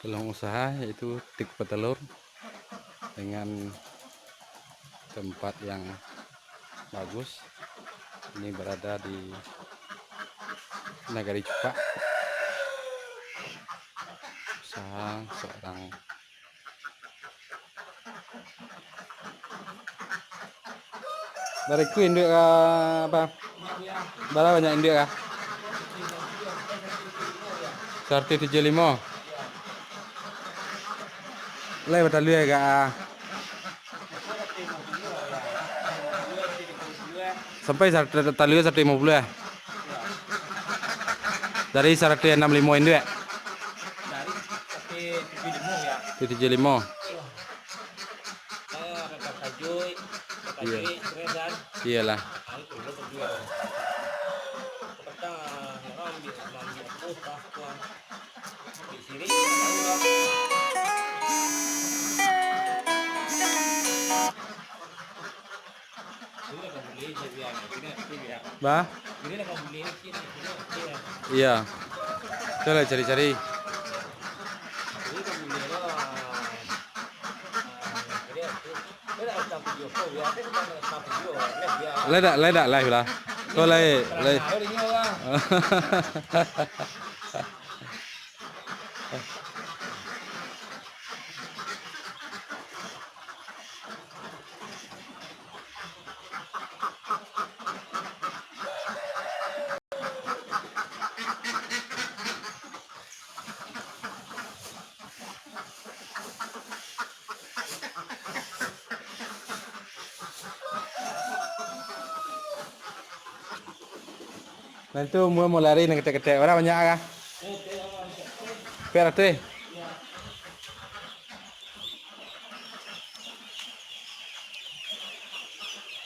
peluang usaha yaitu tik petelur dengan tempat yang bagus. Ini berada di Nagari Cupak. Usaha seorang dari ku induk apa? Berapa banyak induk kah? 175. Lai betul ya kak. Sampai 150 ya. Dari 165 induk ya. Dari 75 ya. 75. Iya. Iyalah. Bah? Iya. Coba cari-cari. Ledak live lah. Kau live. Nanti mau lari nih ketek-ketek. Berapa banyak kah? Berapa tuh?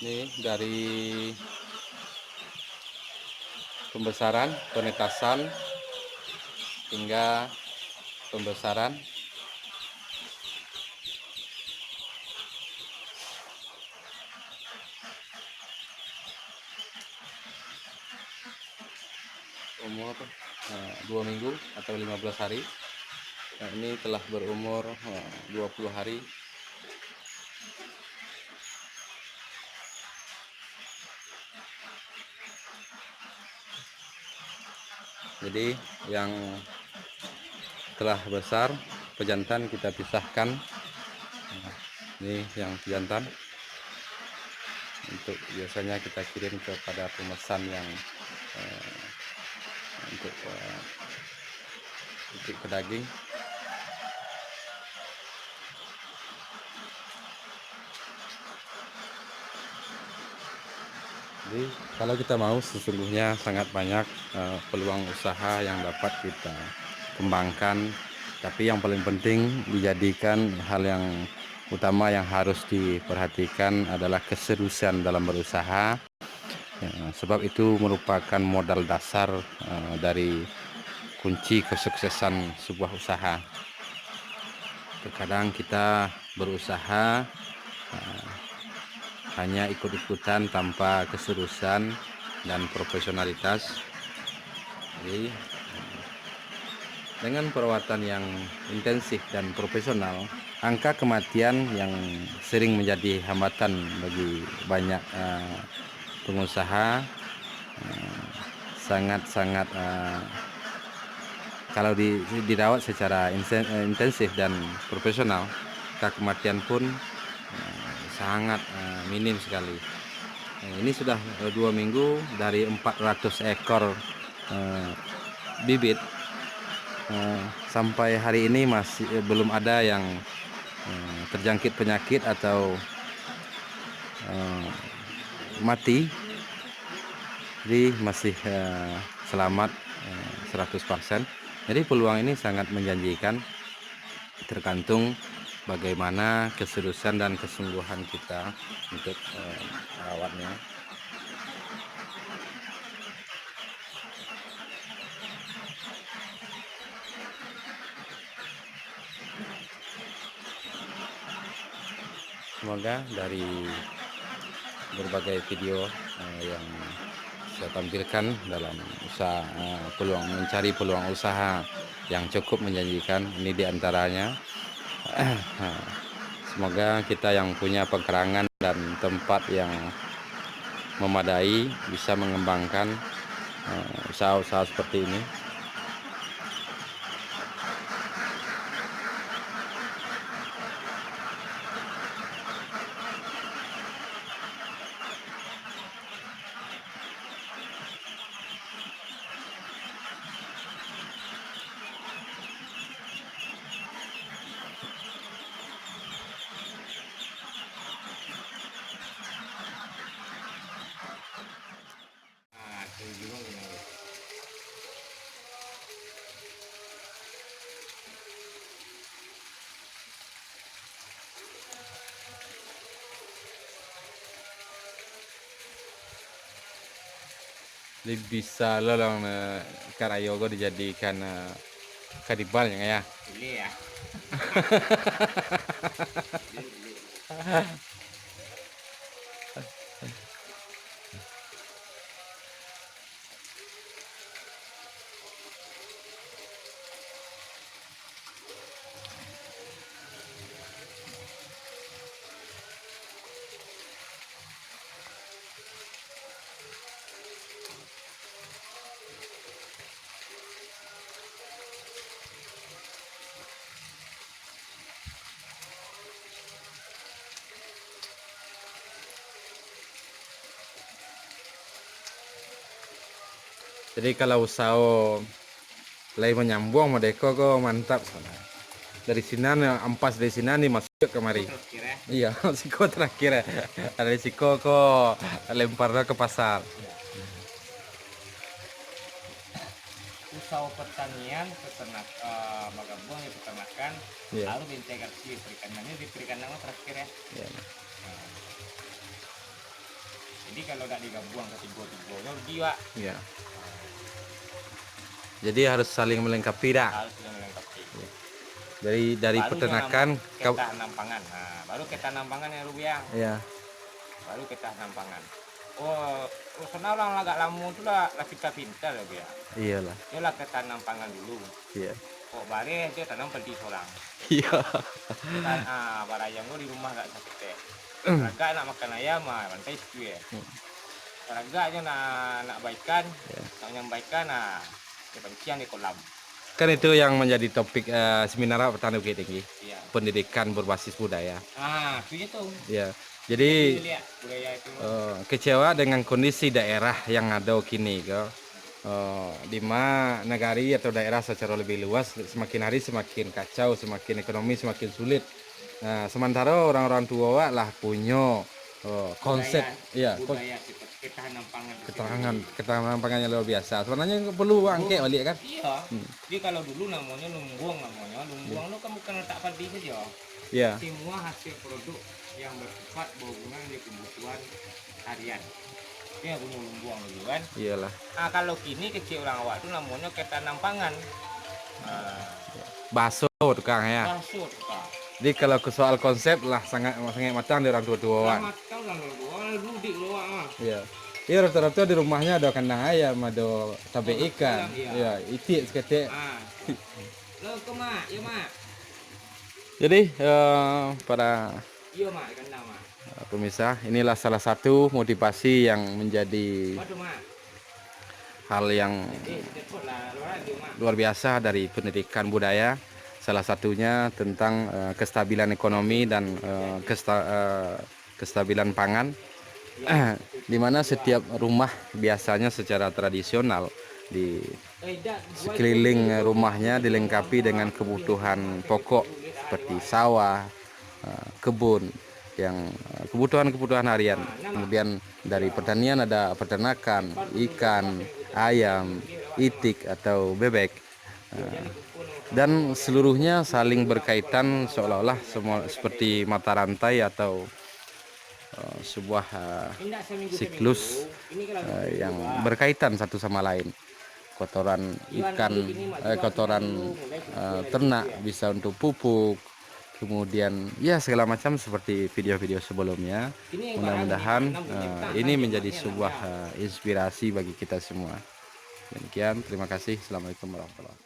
Nih dari pembesaran, penetasan hingga pembesaran. Umur 2 minggu atau 15 hari. Nah, ini telah berumur 20 hari. Jadi yang telah besar pejantan kita pisahkan. Nah, ini yang pejantan untuk biasanya kita kirim kepada pemesan yang untuk pedaging. Jadi kalau kita mau, sesungguhnya sangat banyak peluang usaha yang dapat kita kembangkan, tapi yang paling penting dijadikan hal yang utama yang harus diperhatikan adalah keseriusan dalam berusaha. Sebab itu merupakan modal dasar dari kunci kesuksesan sebuah usaha. Terkadang kita berusaha hanya ikut-ikutan tanpa keseriusan dan profesionalitas. Jadi dengan perawatan yang intensif dan profesional, angka kematian yang sering menjadi hambatan bagi banyak pengusaha sangat-sangat kalau dirawat secara intensif dan profesional, angka kematian pun sangat minim sekali. Ini sudah 2 minggu dari 400 ekor bibit sampai hari ini masih belum ada yang terjangkit penyakit atau mati. Jadi masih selamat 100%. Jadi peluang ini sangat menjanjikan, tergantung bagaimana keseriusan dan kesungguhan kita untuk merawatnya. Semoga dari berbagai video yang saya tampilkan dalam usaha peluang mencari peluang usaha yang cukup menjanjikan. Ini diantaranya. Semoga kita yang punya pekarangan dan tempat yang memadai bisa mengembangkan usaha-usaha seperti ini. Jadi bisa lo lang karayogo dijadikan kadibalnya ya. Boleh ya. Jadi kalau usaha lagi menyambung Madeko kok mantap sana. Dari sini ampas dari sini nih masuk ke kemari. Terakhir ya. Iya, siko terakhir ya. Ada siko kok lemparnya ke pasar. Usaha pertanian, peternak, bagabon ya peternakan, Iya. lalu integrasi perikanannya di perikanan terakhir ya. Iya. Jadi kalau tidak digabung ketiga-tiganya rugi Pak. Iya. Jadi harus saling melengkapi dah. Harus sudah melengkapi. Dari Baru peternakan kita tanam pangan. Nah, baru kita tanam pangan ya Rubiang. Iya. Baru kita tanam pangan. Oh, sana orang agak lama tu lah kita pintar ya Rubiang. Iyalah. Dia lah kita tanam pangan dulu. Iya. Kok bare dia tanam padi seorang. Iya. Kan barayang gua di rumah gak sakit. Raga nak makan ayam bantai situ ya. Raga aja nak baikan, nak nyampaikan kebencian di kolam. Kan itu yang menjadi topik seminar petani Bukit Tinggi. Iya. Pendidikan berbasis budaya. Itu tuh. Iya. Jadi Lihat budaya itu. kecewa dengan kondisi daerah yang ada kini ke di mana negari atau daerah secara lebih luas semakin hari semakin kacau, semakin ekonomi semakin sulit. Nah, sementara orang-orang tua lah punya konsep budaya ketahanan pangan. ketahanan pangannya luar biasa. Sebenarnya perlu angket balik kan? Iya. Jadi kalau dulu namanya lumbung lu kan bukan letak padi saja. Iya. Semua hasil produk yang bersifat berhubungan dengan kebutuhan harian. Dia punya lumbung dulu kan. Iyalah. Kalau kini kecil orang awak itu namanya ketanam pangan. Baso tukang ya. Masuk tukang. Jadi kalau ke soal konsep lah sangat matang di orang tua-tua. Matang orang tua, ludik lu Iya. Iya rata-rata di rumahnya ada kandang ayam, ada tabe ikan. Iya, itik seketik. Lo ke mak, ya mak. Jadi para Iya mak, kandang mak. pemirsa, inilah salah satu motivasi yang menjadi Waduh mak. hal yang luar biasa dari pendidikan budaya. Salah satunya tentang kestabilan ekonomi dan kestabilan pangan, di mana setiap rumah biasanya secara tradisional di sekeliling rumahnya dilengkapi dengan kebutuhan pokok seperti sawah, kebun, yang kebutuhan harian. Kemudian dari pertanian ada peternakan, ikan, ayam, itik atau bebek. Dan seluruhnya saling berkaitan seolah-olah seperti mata rantai atau sebuah siklus yang berkaitan satu sama lain. Kotoran ikan, kotoran ternak bisa untuk pupuk, kemudian ya segala macam seperti video-video sebelumnya. Ini yang Mudah-mudahan barang ini, ini enam menjadi jam, sebuah enam jam. inspirasi bagi kita semua. Demikian, terima kasih. Assalamualaikum warahmatullahi wabarakatuh.